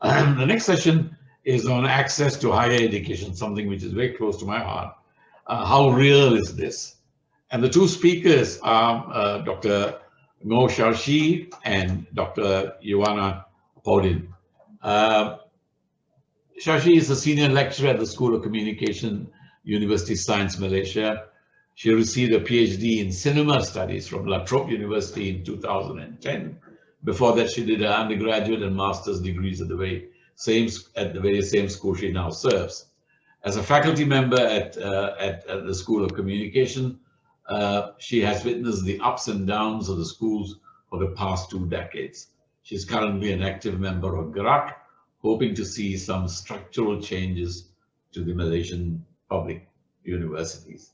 The next session is on access to higher education, something which is very close to my heart. How real is this? And the two speakers are Dr. Sheau and Dr. Yuwana Podin. Shashi is a senior lecturer at the School of Communication, University of Science, Malaysia. She received a PhD in cinema studies from La Trobe University in 2010. Before that, she did her undergraduate and master's degrees at the very same school she now serves. As a faculty member at the School of Communication, she has witnessed the ups and downs of the schools for the past 2 decades. She's currently an active member of GERAC, hoping to see some structural changes to the Malaysian public universities.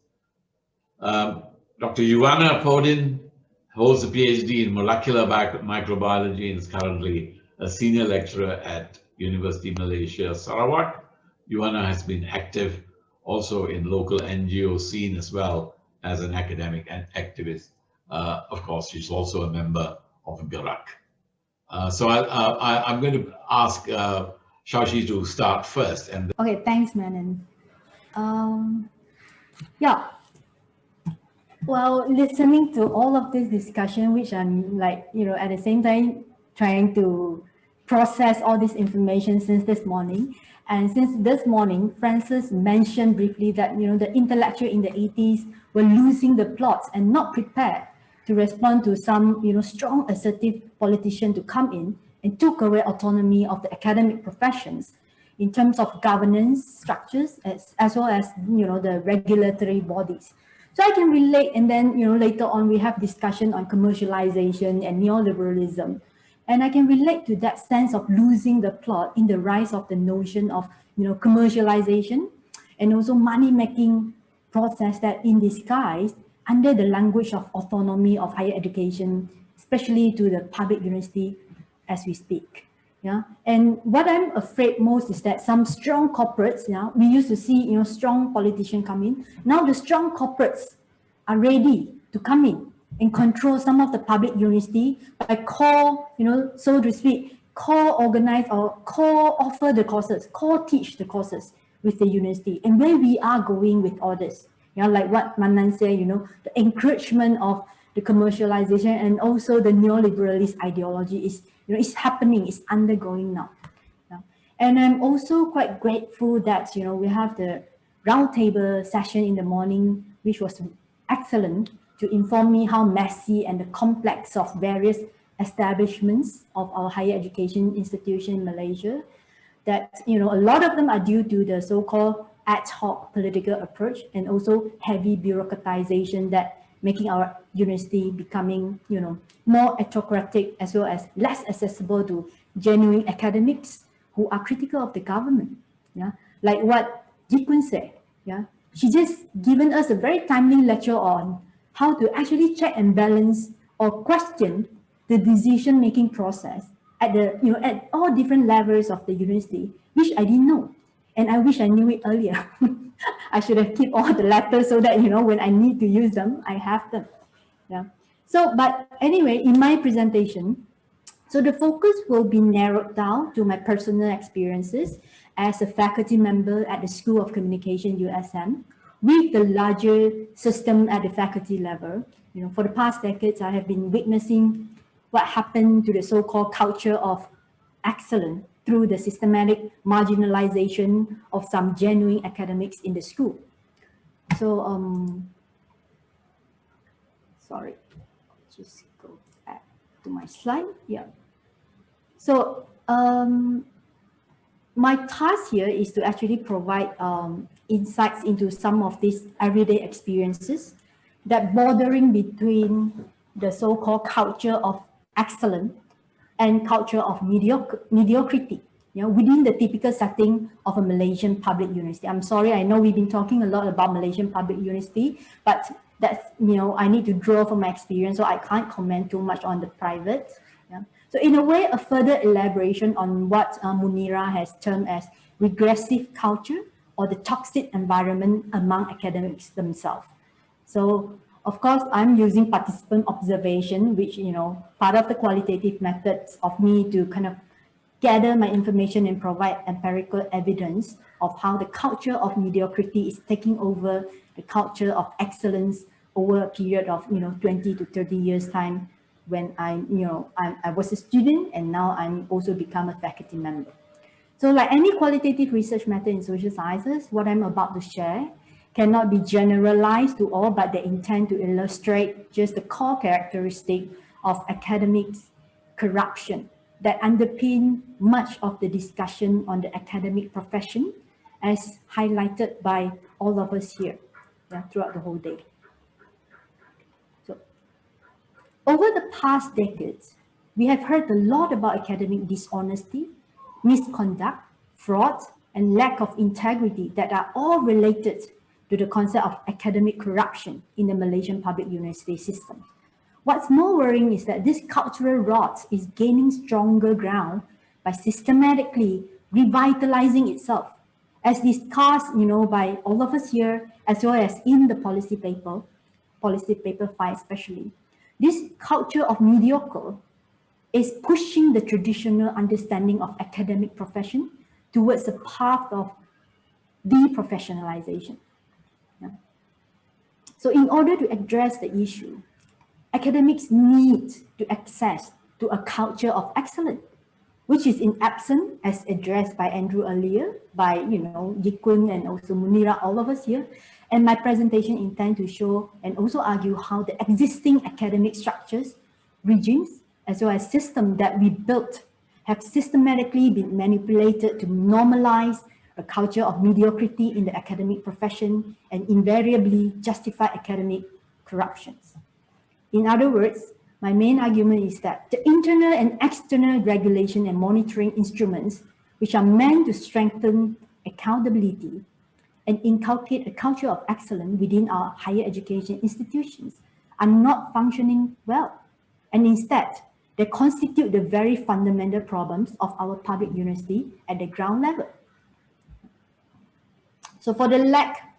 Dr. Yuwana Podin holds a PhD in molecular microbiology and is currently a senior lecturer at University Malaysia, Sarawak. Yuwana has been active also in local NGO scene as well as an academic and activist. Of course, she's also a member of GERAC. So I'm going to ask Shashi to start first. And okay, thanks, Manan. Yeah. Well, listening to all of this discussion, which I'm like, at the same time trying to process all this information since this morning. And since this morning, Francis mentioned briefly that, the intellectual in the 80s were losing the plots and not prepared to respond to some, strong assertive politician to come in and took away autonomy of the academic professions in terms of governance structures as well as, the regulatory bodies. So I can relate, and then, later on we have discussion on commercialization and neoliberalism. And I can relate to that sense of losing the plot in the rise of the notion of, commercialization and also money-making process that in disguise under the language of autonomy of higher education, especially to the public university as we speak. Yeah, and what I'm afraid most is that some strong corporates, we used to see, strong politicians come in. Now the strong corporates are ready to come in and control some of the public university by so to speak, co-organize or co-offer the courses, co-teach the courses with the university. And where we are going with all this, like what Manan said, the encouragement of the commercialization and also the neoliberalist ideology is, it's happening, it's undergoing now. Yeah. And I'm also quite grateful that, we have the roundtable session in the morning, which was excellent to inform me how messy and the complex of various establishments of our higher education institution in Malaysia, that, a lot of them are due to the so-called ad hoc political approach and also heavy bureaucratization that making our university becoming, more autocratic as well as less accessible to genuine academics who are critical of the government. Yeah, like what Jikun said. Yeah, she just given us a very timely lecture on how to actually check and balance or question the decision-making process at the, at all different levels of the university, which I didn't know. And I wish I knew it earlier. I should have kept all the letters so that, when I need to use them, I have them. Yeah. So, but anyway, in my presentation, so the focus will be narrowed down to my personal experiences as a faculty member at the School of Communication, USM, with the larger system at the faculty level. For the past decades, I have been witnessing what happened to the so-called culture of excellence through the systematic marginalization of some genuine academics in the school. So, sorry, just go back to my slide. Yeah. So, my task here is to actually provide insights into some of these everyday experiences that bordering between the so-called culture of excellence and culture of mediocrity, within the typical setting of a Malaysian public university. I'm sorry, I know we've been talking a lot about Malaysian public university, but that's, I need to draw from my experience, so I can't comment too much on the private. Yeah. So in a way, a further elaboration on what Munira has termed as regressive culture or the toxic environment among academics themselves. So, of course, I'm using participant observation, which, part of the qualitative methods of me to kind of gather my information and provide empirical evidence of how the culture of mediocrity is taking over the culture of excellence over a period of 20 to 30 years time, when I was a student and now I'm also become a faculty member. So like any qualitative research method in social sciences, what I'm about to share cannot be generalized to all, but they intend to illustrate just the core characteristic of academic corruption that underpin much of the discussion on the academic profession, as highlighted by all of us here throughout the whole day. So over the past decades, we have heard a lot about academic dishonesty, misconduct, fraud, and lack of integrity that are all related to the concept of academic corruption in the Malaysian public university system. What's more worrying is that this cultural rot is gaining stronger ground by systematically revitalizing itself, as discussed, by all of us here, as well as in the policy paper 5 especially. This culture of mediocre is pushing the traditional understanding of academic profession towards a path of deprofessionalization. So in order to address the issue, academics need to access to a culture of excellence, which is in absence, as addressed by Andrew earlier, by Yikun and also Munira, all of us here. And my presentation intend to show and also argue how the existing academic structures, regimes, as well as systems that we built have systematically been manipulated to normalize a culture of mediocrity in the academic profession and invariably justify academic corruptions. In other words, my main argument is that the internal and external regulation and monitoring instruments, which are meant to strengthen accountability and inculcate a culture of excellence within our higher education institutions, are not functioning well. And instead, they constitute the very fundamental problems of our public university at the ground level. So for the lack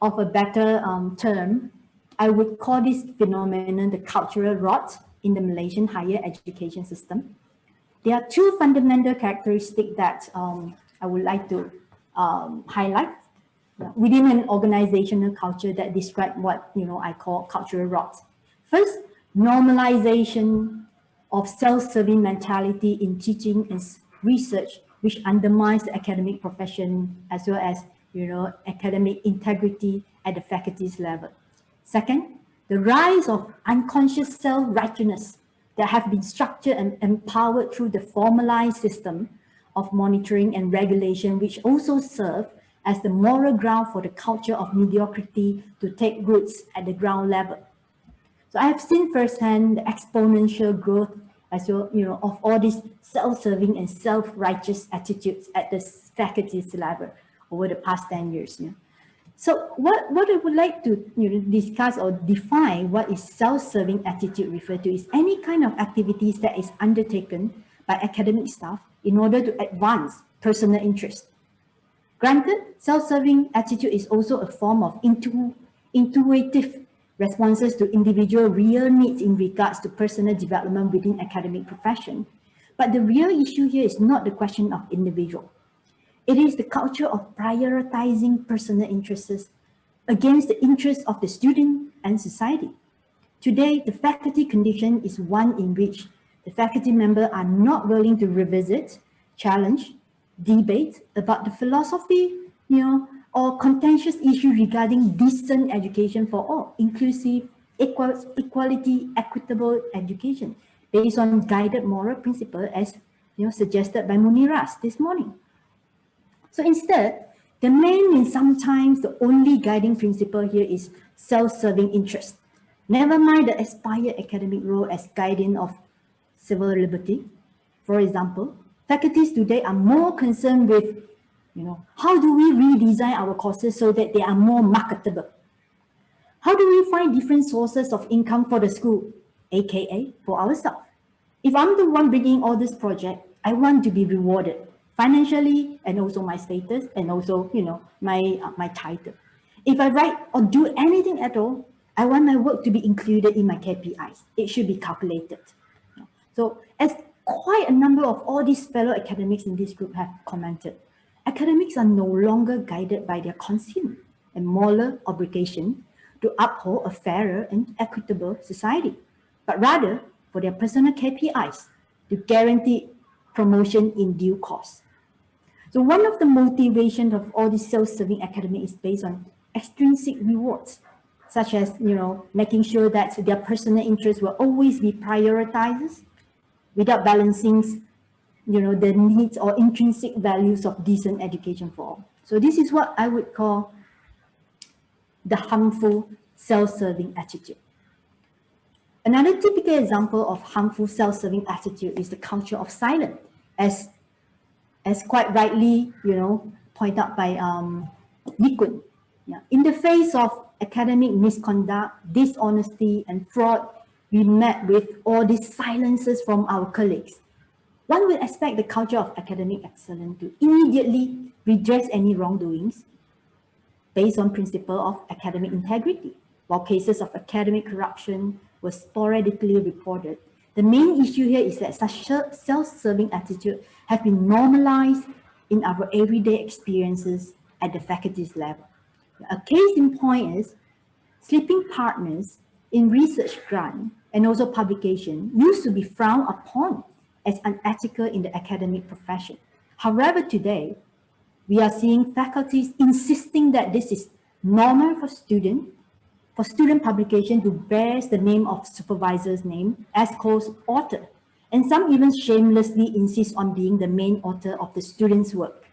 of a better term, I would call this phenomenon the cultural rot in the Malaysian higher education system. There are two fundamental characteristics that I would like to highlight within an organizational culture that describe what I call cultural rot. First, normalization of self-serving mentality in teaching and research, which undermines the academic profession as well as academic integrity at the faculty's level. Second, the rise of unconscious self-righteousness that have been structured and empowered through the formalized system of monitoring and regulation, which also serve as the moral ground for the culture of mediocrity to take roots at the ground level. So I have seen firsthand the exponential growth as well, of all these self-serving and self-righteous attitudes at the faculty's level over the past 10 years. So what I would like to discuss or define what is self-serving attitude referred to is any kind of activities that is undertaken by academic staff in order to advance personal interest. Granted, self-serving attitude is also a form of intuitive responses to individual real needs in regards to personal development within academic profession. But the real issue here is not the question of individual. It is the culture of prioritizing personal interests against the interests of the student and society. Today, the faculty condition is one in which the faculty members are not willing to revisit, challenge, debate about the philosophy, or contentious issue regarding decent education for all, inclusive, equality, equitable education, based on guided moral principle as suggested by Muniras this morning. So instead, the main and sometimes the only guiding principle here is self-serving interest. Never mind the aspired academic role as guardian of civil liberty. For example, faculties today are more concerned with, how do we redesign our courses so that they are more marketable? How do we find different sources of income for the school, aka for ourselves? If I'm the one bringing all this project, I want to be rewarded financially and also my status and also, my title. If I write or do anything at all, I want my work to be included in my KPIs. It should be calculated. So as quite a number of all these fellow academics in this group have commented, academics are no longer guided by their conscience and moral obligation to uphold a fairer and equitable society, but rather for their personal KPIs to guarantee promotion in due course. So one of the motivations of all these self-serving academic is based on extrinsic rewards, such as, making sure that their personal interests will always be prioritized without balancing, the needs or intrinsic values of decent education for all. So this is what I would call the harmful self-serving attitude. Another typical example of harmful self-serving attitude is the culture of silence, as quite rightly, pointed out by Nikun. Yeah. In the face of academic misconduct, dishonesty, and fraud, we met with all these silences from our colleagues. One would expect the culture of academic excellence to immediately redress any wrongdoings based on principle of academic integrity. While cases of academic corruption were sporadically reported, the main issue here is that such self-serving attitude have been normalized in our everyday experiences at the faculty's level. A case in point is sleeping partners in research grant and also publication used to be frowned upon as unethical in the academic profession. However, today, we are seeing faculties insisting that this is normal for student publication to bear the name of supervisor's name as co-author, and some even shamelessly insist on being the main author of the student's work.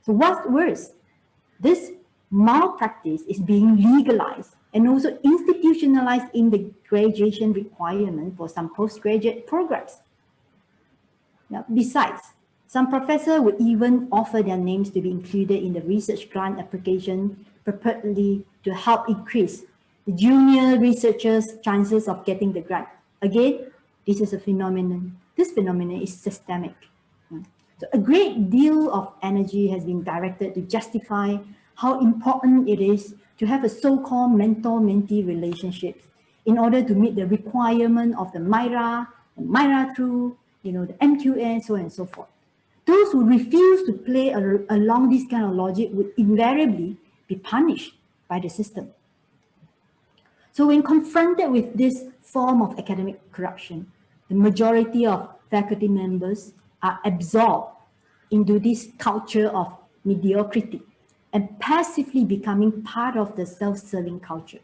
So what's worse, this malpractice is being legalized and also institutionalized in the graduation requirement for some postgraduate programs. Now, besides, some professors would even offer their names to be included in the research grant application purportedly to help increase the junior researchers' chances of getting the grant. Again, this is a phenomenon. This phenomenon is systemic. So a great deal of energy has been directed to justify how important it is to have a so-called mentor-mentee relationships in order to meet the requirement of the MIRA, the MIRA through, the MQN, so on and so forth. Those who refuse to play along this kind of logic would invariably be punished by the system. So when confronted with this form of academic corruption, the majority of faculty members are absorbed into this culture of mediocrity and passively becoming part of the self-serving culture.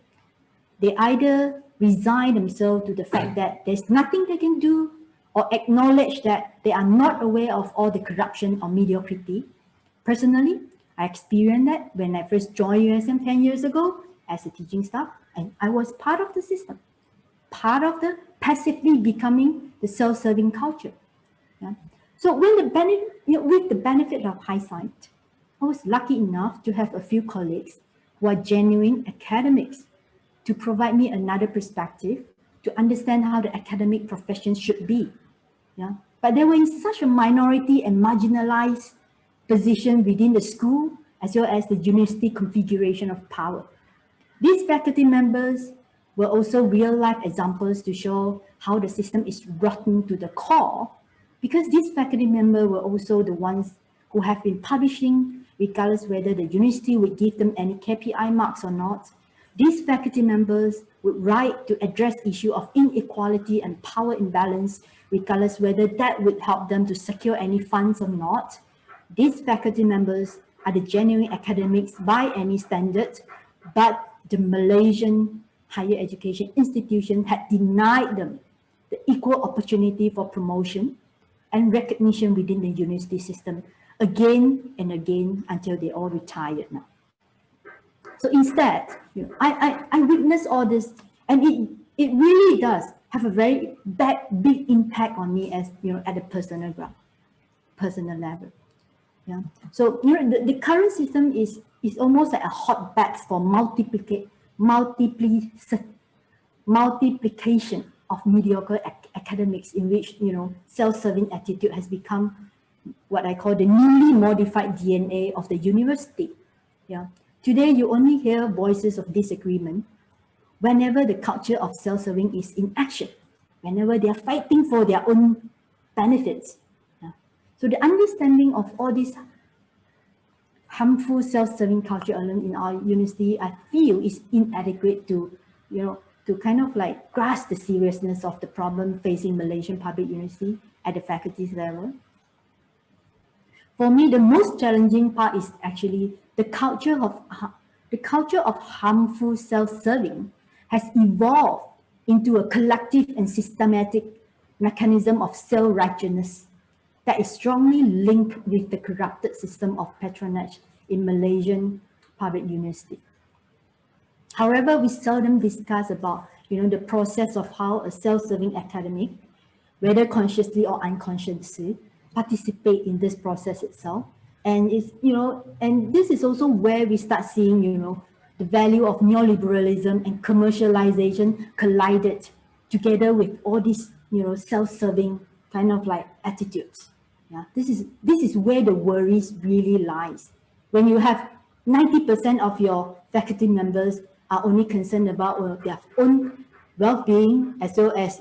They either resign themselves to the fact that there's nothing they can do, or acknowledge that they are not aware of all the corruption or mediocrity. Personally, I experienced that when I first joined USM 10 years ago as a teaching staff, and I was part of the system, part of the passively becoming the self-serving culture. Yeah? So when with the benefit of hindsight, I was lucky enough to have a few colleagues who are genuine academics to provide me another perspective to understand how the academic profession should be. Yeah? But they were in such a minority and marginalized position within the school, as well as the university configuration of power. These faculty members were also real-life examples to show how the system is rotten to the core, because these faculty members were also the ones who have been publishing, regardless whether the university would give them any KPI marks or not. These faculty members would write to address issue of inequality and power imbalance, regardless whether that would help them to secure any funds or not. These faculty members are the genuine academics by any standard, but the Malaysian higher education institution had denied them the equal opportunity for promotion and recognition within the university system again and again until they all retired now. So instead, I witnessed all this, and it really does have a very big impact on me as at the personal level. Yeah. So the current system is almost like a hotbed for multiplication of mediocre academics, in which self-serving attitude has become what I call the newly modified DNA of the university. Yeah. Today, you only hear voices of disagreement whenever the culture of self-serving is in action, whenever they are fighting for their own benefits. Yeah. So the understanding of all these harmful self-serving culture alone in our university, I feel is inadequate to, to kind of like grasp the seriousness of the problem facing Malaysian public university at the faculty level. For me, the most challenging part is actually the culture of harmful self-serving has evolved into a collective and systematic mechanism of self-righteousness that is strongly linked with the corrupted system of patronage in Malaysian public university. However, we seldom discuss about the process of how a self-serving academic, whether consciously or unconsciously, participate in this process itself. And it's, and this is also where we start seeing, the value of neoliberalism and commercialization collided together with all these, self-serving kind of like attitudes. Yeah, this is where the worries really lies. When you have 90% of your faculty members are only concerned about their own well-being as well as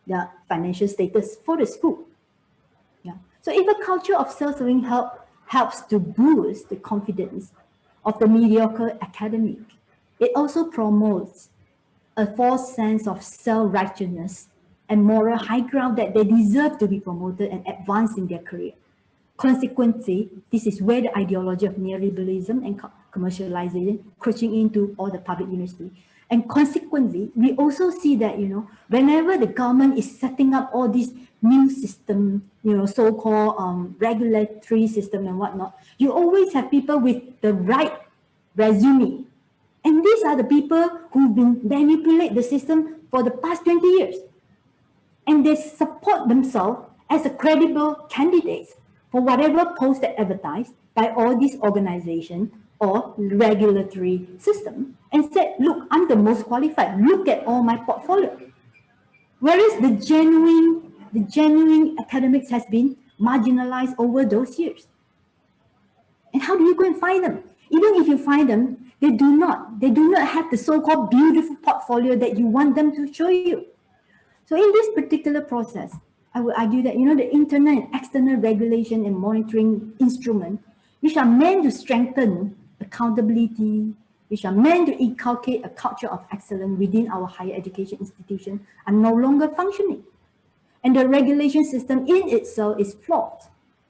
their financial status for the school. Yeah. So if a culture of self-serving helps to boost the confidence of the mediocre academic, it also promotes a false sense of self-righteousness and moral high ground that they deserve to be promoted and advance in their career. Consequently, this is where the ideology of neoliberalism and commercialization crushing into all the public university. And consequently, we also see that, whenever the government is setting up all these new system, so-called regulatory system and whatnot, you always have people with the right resume. And these are the people who've been manipulate the system for the past 20 years. And they support themselves as a credible candidates for whatever post they advertised by all these organizations or regulatory system and said, look, I'm the most qualified. Look at all my portfolio. Whereas the genuine academics has been marginalized over those years. And how do you go and find them? Even if you find them, they do not have the so-called beautiful portfolio that you want them to show you. So in this particular process, I would argue that, the internal and external regulation and monitoring instruments, which are meant to strengthen accountability, which are meant to inculcate a culture of excellence within our higher education institution, are no longer functioning. And the regulation system in itself is flawed.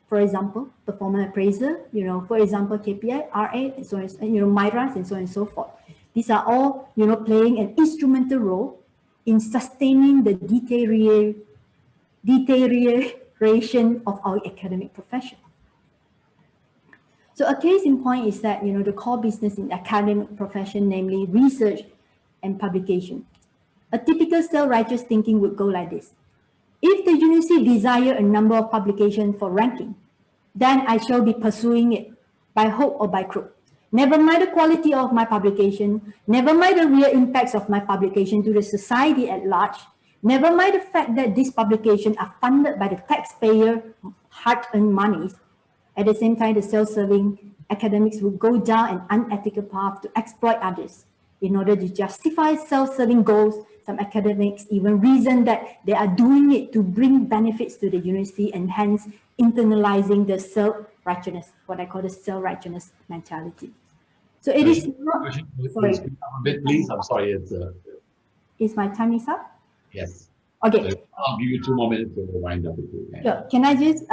For example, performance appraiser, for example, KPI, RA, and so on, MIRAS, and so on and so forth. These are all, playing an instrumental role in sustaining the deterioration of our academic profession. So a case in point is that, the core business in the academic profession, namely research and publication. A typical self-righteous thinking would go like this. If the university desire a number of publications for ranking, then I shall be pursuing it by hook or by crook. Never mind the quality of my publication, never mind the real impacts of my publication to the society at large, never mind the fact that these publications are funded by the taxpayer hard-earned monies. At the same time, the self-serving academics will go down an unethical path to exploit others. In order to justify self-serving goals, some academics even reason that they are doing it to bring benefits to the university and hence internalizing the self-righteousness, what I call the self-righteousness mentality. So it is not, sorry. A bit, please. I'm sorry. Is my time is up? Yes. Okay. So I'll give you 2 more minutes to wind up. Sure. Can I just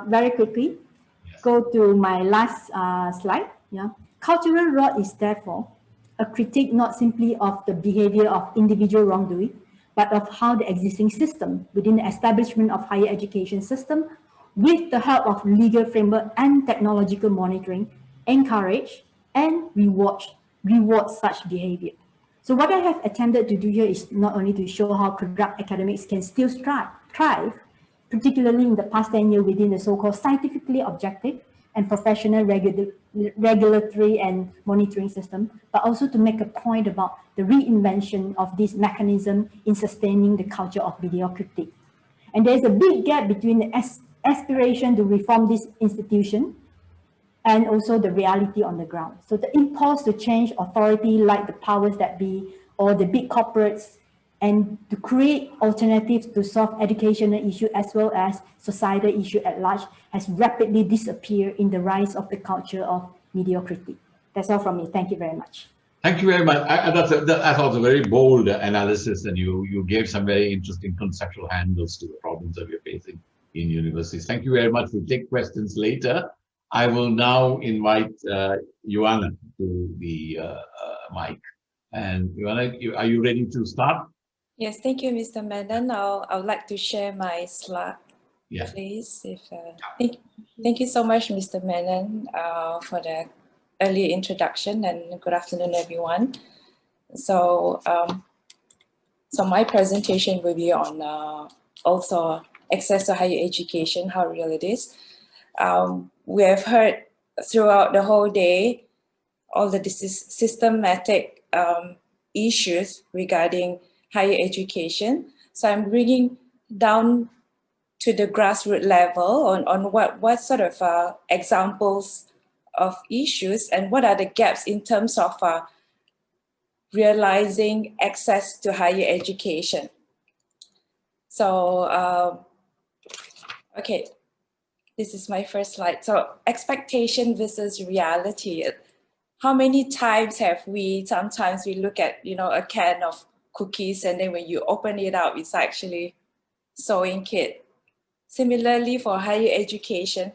very quickly go to my last slide? Yeah. Cultural rot is therefore a critique not simply of the behavior of individual wrongdoing, but of how the existing system within the establishment of higher education system, with the help of legal framework and technological monitoring, encourage and reward such behavior. So what I have attempted to do here is not only to show how corrupt academics can still thrive, particularly in the past 10 years within the so-called scientifically objective and professional regulatory and monitoring system, but also to make a point about the reinvention of this mechanism in sustaining the culture of mediocrity. And there's a big gap between the aspiration to reform this institution and also the reality on the ground. So the impulse to change authority like the powers that be or the big corporates and to create alternatives to solve educational issue as well as societal issue at large has rapidly disappeared in the rise of the culture of mediocrity. That's all from me. Thank you very much. Thank you very much. I thought a very bold analysis, and you gave some very interesting conceptual handles to the problems that we're facing in universities. Thank you very much. We'll take questions later. I will now invite Yuwana to the mic. And Yuwana, are you ready to start? Yes, thank you, Mr. Menon. I would like to share my slide, please. Thank you so much, Mr. Menon, for the early introduction, and good afternoon, everyone. So, so my presentation will be on also access to higher education, how real it is. We have heard throughout the whole day all the systematic issues regarding higher education. So I'm bringing down to the grassroots level on what sort of examples of issues and what are the gaps in terms of realizing access to higher education. So, okay, this is my first slide. So expectation versus reality. How many times have sometimes we look at, a can of cookies, and then when you open it up, it's actually sewing kit. Similarly, for higher education,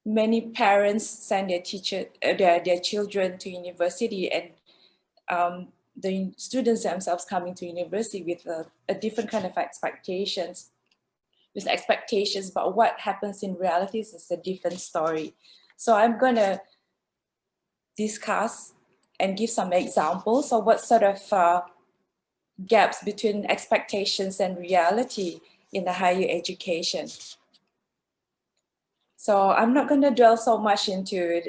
many parents send their children to university, and the students themselves coming to university with a different kind of expectations. With expectations, but what happens in reality is a different story. So I'm gonna discuss and give some examples of what sort of gaps between expectations and reality in the higher education. So I'm not going to dwell so much into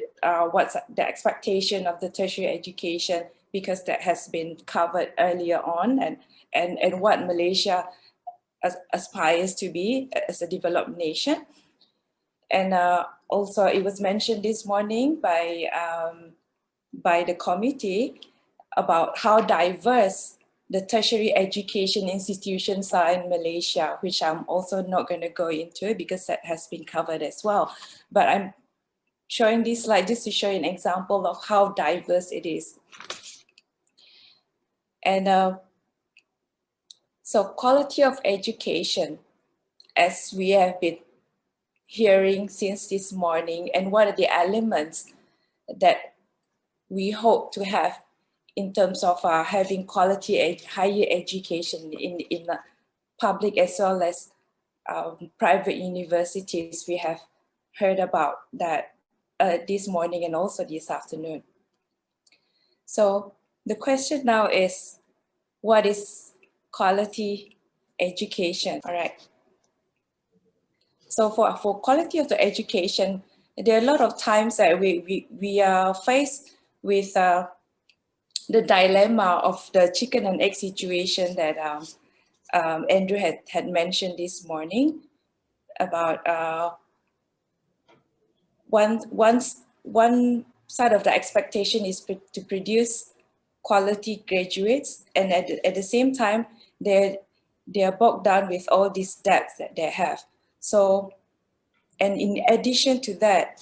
what's the expectation of the tertiary education, because that has been covered earlier on, and what Malaysia aspires to be as a developed nation. And also it was mentioned this morning by the committee about how diverse the tertiary education institutions are in Malaysia, which I'm also not going to go into because that has been covered as well. But I'm showing this slide just to show you an example of how diverse it is. And so quality of education, as we have been hearing since this morning, and what are the elements that we hope to have in terms of having quality higher education in public as well as private universities. We have heard about that this morning and also this afternoon. So the question now is, what is quality education? All right. So for quality of the education, there are a lot of times that we are faced with the dilemma of the chicken and egg situation that Andrew had mentioned this morning about one side of the expectation is to produce quality graduates, and at the same time they are bogged down with all these debts that they have. So, and in addition to that,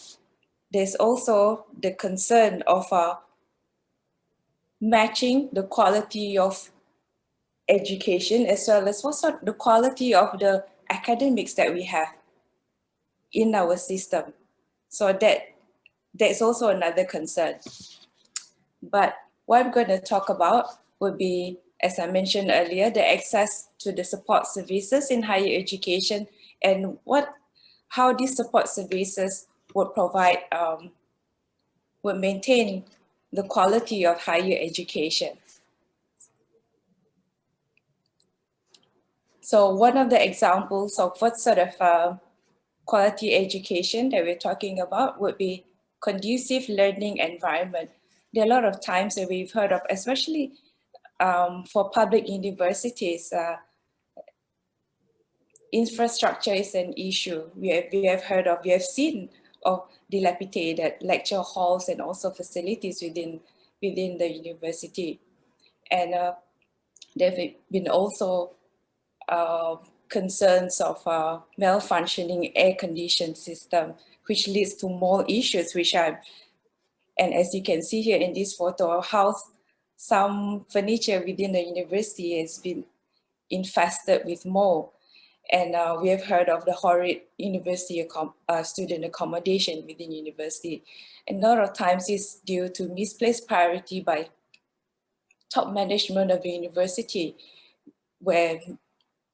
there's also the concern of matching the quality of education as well as also the quality of the academics that we have in our system. So that's also another concern. But what I'm going to talk about would be, as I mentioned earlier, the access to the support services in higher education, and how these support services would provide, would maintain the quality of higher education. So one of the examples of what sort of quality education that we're talking about would be conducive learning environment. There are a lot of times that we've heard of, especially for public universities, infrastructure is an issue. We have seen of dilapidated lecture halls and also facilities within the university. And There have been also concerns of malfunctioning air conditioning system, which leads to more issues, and as you can see here in this photo, how some furniture within the university has been infested with mold. And we have heard of the horrid university student accommodation within university. And a lot of times it's due to misplaced priority by top management of the university, where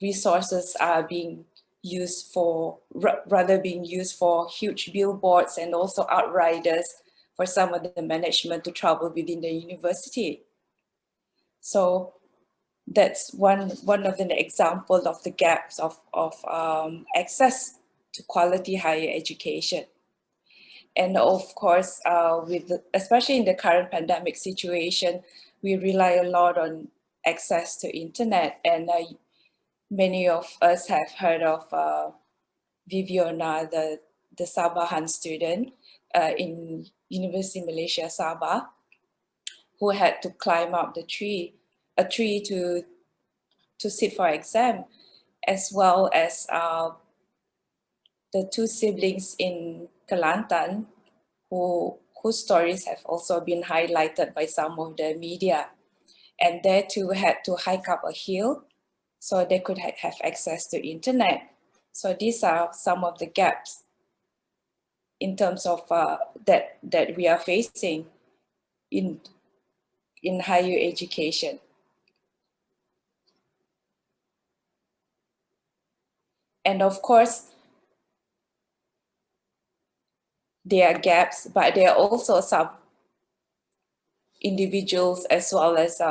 resources are being used for, rather being used for huge billboards and also outriders for some of the management to travel within the university. So that's one of the examples of the gaps of access to quality higher education. And of course, especially in the current pandemic situation, we rely a lot on access to internet. And many of us have heard of Viviana, the Sabahan student in University of Malaysia, Sabah, who had to climb up a tree to sit for exam, as well as the two siblings in Kelantan whose stories have also been highlighted by some of the media. And they too had to hike up a hill so they could have access to internet. So these are some of the gaps in terms of that we are facing in higher education. And of course, there are gaps, but there are also some individuals as well as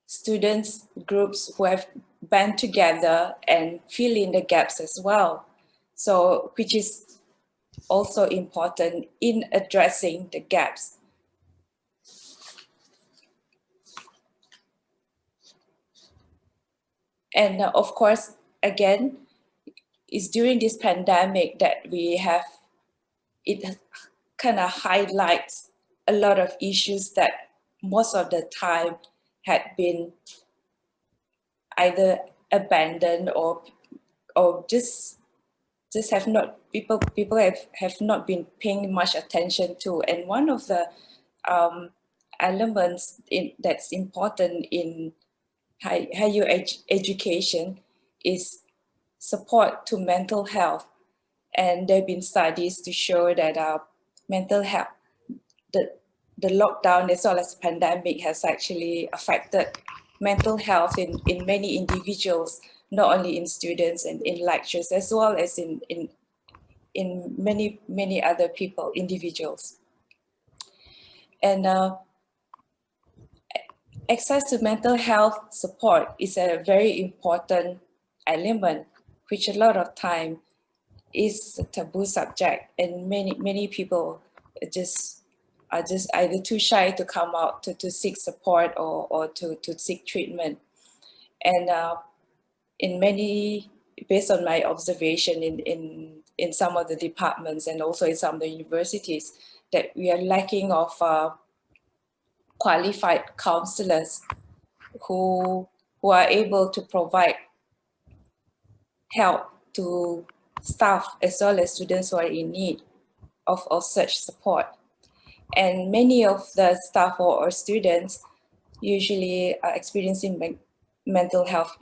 students groups who have band together and fill in the gaps as well. So, which is also important in addressing the gaps. And of course, again, it's during this pandemic that we have, it kind of highlights a lot of issues that most of the time had been either abandoned or just have not, people have not been paying much attention to. And one of the elements that's important in higher education is support to mental health. And there have been studies to show that mental health, the lockdown as well as the pandemic has actually affected mental health in many individuals, not only in students and in lecturers, as well as in many other people, individuals. And access to mental health support is a very important element, which a lot of time is a taboo subject, and many people are just either too shy to come out to seek support or to seek treatment. And in many, based on my observation in some of the departments and also in some of the universities, that we are lacking of qualified counselors who are able to provide help to staff as well as students who are in need of such support. And many of the staff or students usually are experiencing mental health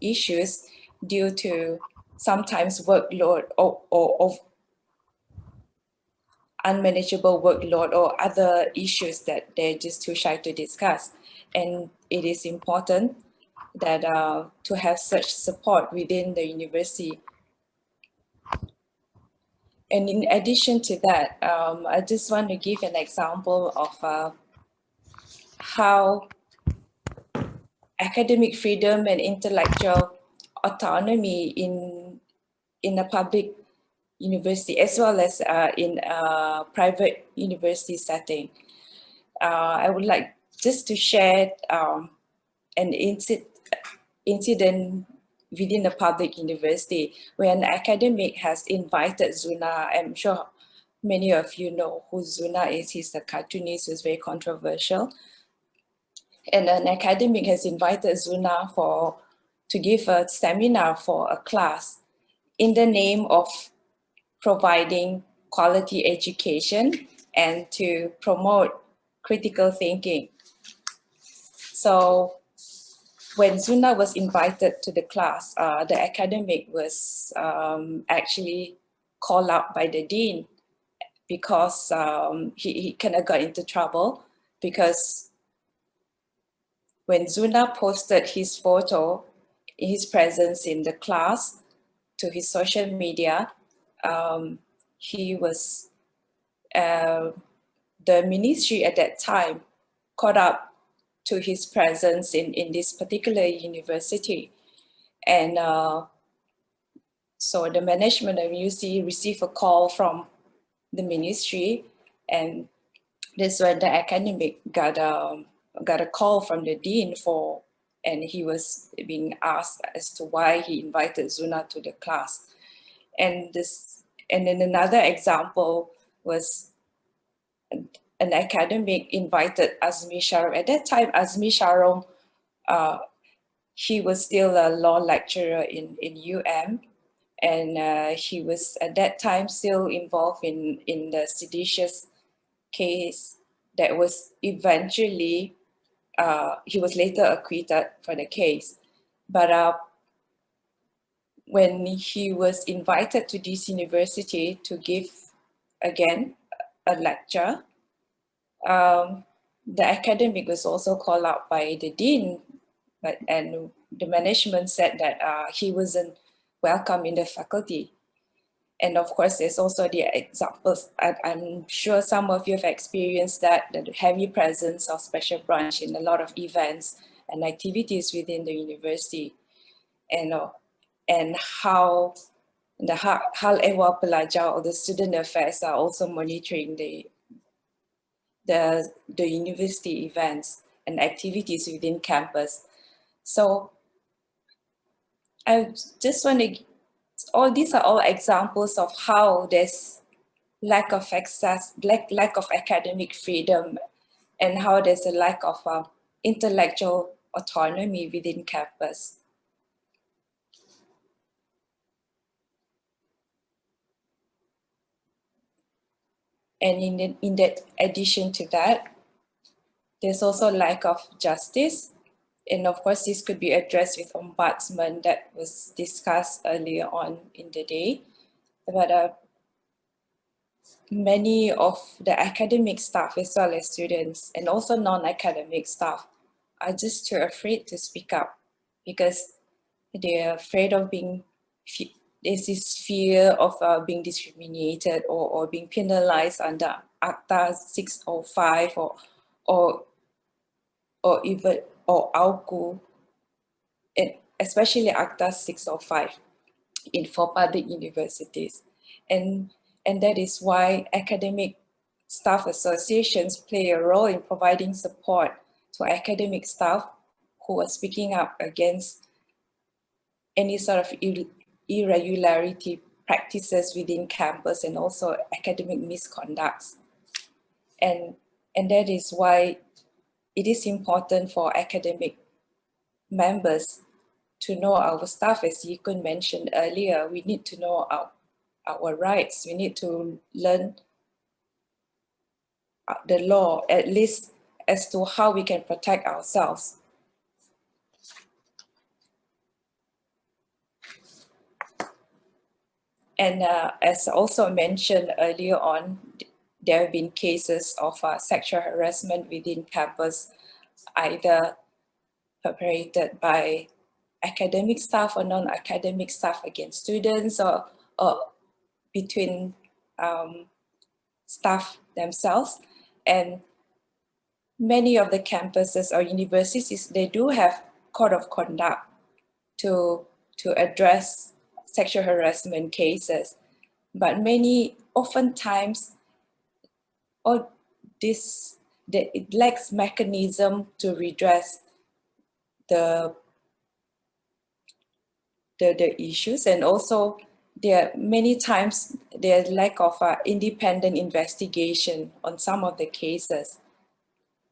issues due to sometimes workload or unmanageable workload or other issues that they're just too shy to discuss. And it is important that to have such support within the university. And in addition to that, I just want to give an example of how academic freedom and intellectual autonomy in a public university as well as in a private university setting. I would like just to share an incident within a public university where an academic has invited Zuna. I'm sure many of you know who Zuna is. He's a cartoonist who's very controversial. And an academic has invited Zuna to give a seminar for a class in the name of providing quality education and to promote critical thinking. So when Zuna was invited to the class, the academic was actually called out by the dean because he kind of got into trouble because when Zuna posted his photo, his presence in the class to his social media, he was, the ministry at that time caught up to his presence in this particular university. And so the management of UC received a call from the ministry, and this when the academic got a call from the dean and he was being asked as to why he invited Zuna to the class. And then another example was an academic invited Azmi Sharom. At that time, Azmi Sharom, he was still a law lecturer in UM, and he was at that time still involved in the seditious case that was eventually, he was later acquitted for the case. But when he was invited to this university to give again a lecture, the academic was also called out by the dean, and the management said that he wasn't welcome in the faculty. And of course, there's also the examples. I'm sure some of you have experienced that, the heavy presence of special branch in a lot of events and activities within the university, and how the Hal Ehwal Pelajar or the student affairs are also monitoring the university events and activities within campus. So I just want to, all these are all examples of how there's lack of access, lack of academic freedom, and how there's a lack of intellectual autonomy within campus. And in that addition to that, there's also lack of justice. And of course, this could be addressed with ombudsman that was discussed earlier on in the day. But many of the academic staff, as well as students and also non-academic staff, are just too afraid to speak up because they're afraid of being, there's this fear of being discriminated or being penalized under Acta 605 or even AUKU, and especially Acta 605 for public universities. And that is why academic staff associations play a role in providing support to academic staff who are speaking up against any sort of irregularity practices within campus and also academic misconducts. And that is why it is important for academic members to know our staff. As Yikun mentioned earlier, we need to know our rights. We need to learn the law, at least as to how we can protect ourselves. And as also mentioned earlier on, there have been cases of sexual harassment within campus, either perpetrated by academic staff or non-academic staff against students, or between staff themselves. And many of the campuses or universities, they do have code of conduct to address sexual harassment cases, but oftentimes it lacks mechanism to redress the issues, and also many times there's lack of independent investigation on some of the cases.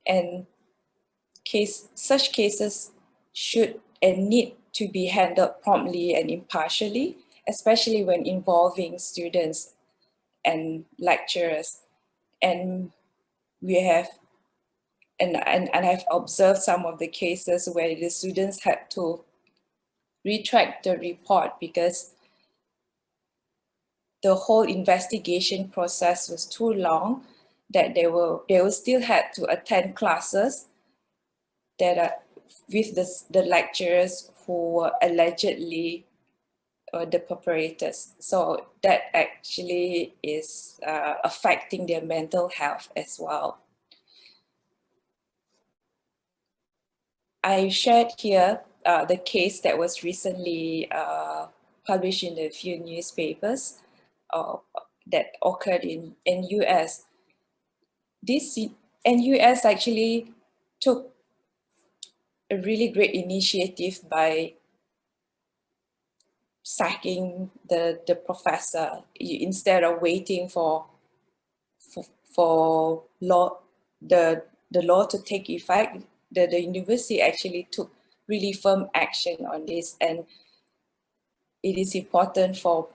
And such cases should and need to be handled promptly and impartially, especially when involving students and lecturers. And we have, and I've observed some of the cases where the students had to retract the report because the whole investigation process was too long, that they will still had to attend classes that are with the lecturers who were allegedly the perpetrators. So that actually is affecting their mental health as well. I shared here the case that was recently published in a few newspapers that occurred in US. This US actually took a really great initiative by sacking the professor instead of waiting for the law to take effect. The university actually took really firm action on this, and it is important for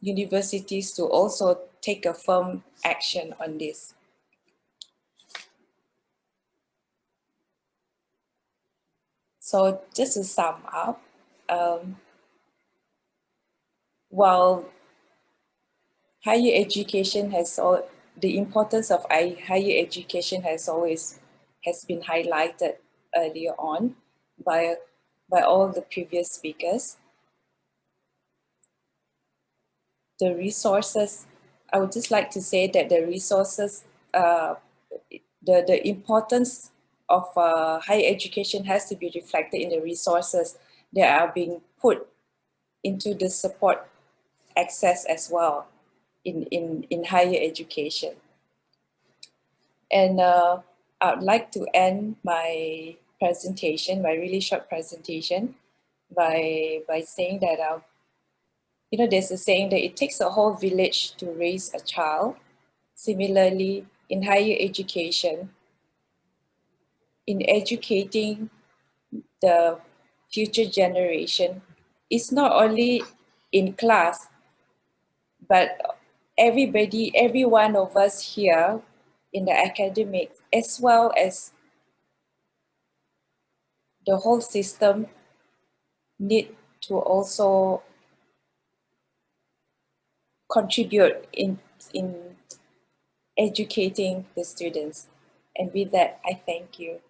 universities to also take a firm action on this. So just to sum up, while higher education the importance of higher education has been highlighted earlier on by all the previous speakers. The resources, I would just like to say that the resources, the importance of higher education has to be reflected in the resources that are being put into the support access as well in higher education. And I'd like to end my presentation, my really short presentation, by saying that you know, there's a saying that it takes a whole village to raise a child. Similarly, in higher education, in educating the future generation, it's not only in class, but every one of us here in the academic, as well as the whole system, need to also contribute in educating the students. And with that, I thank you.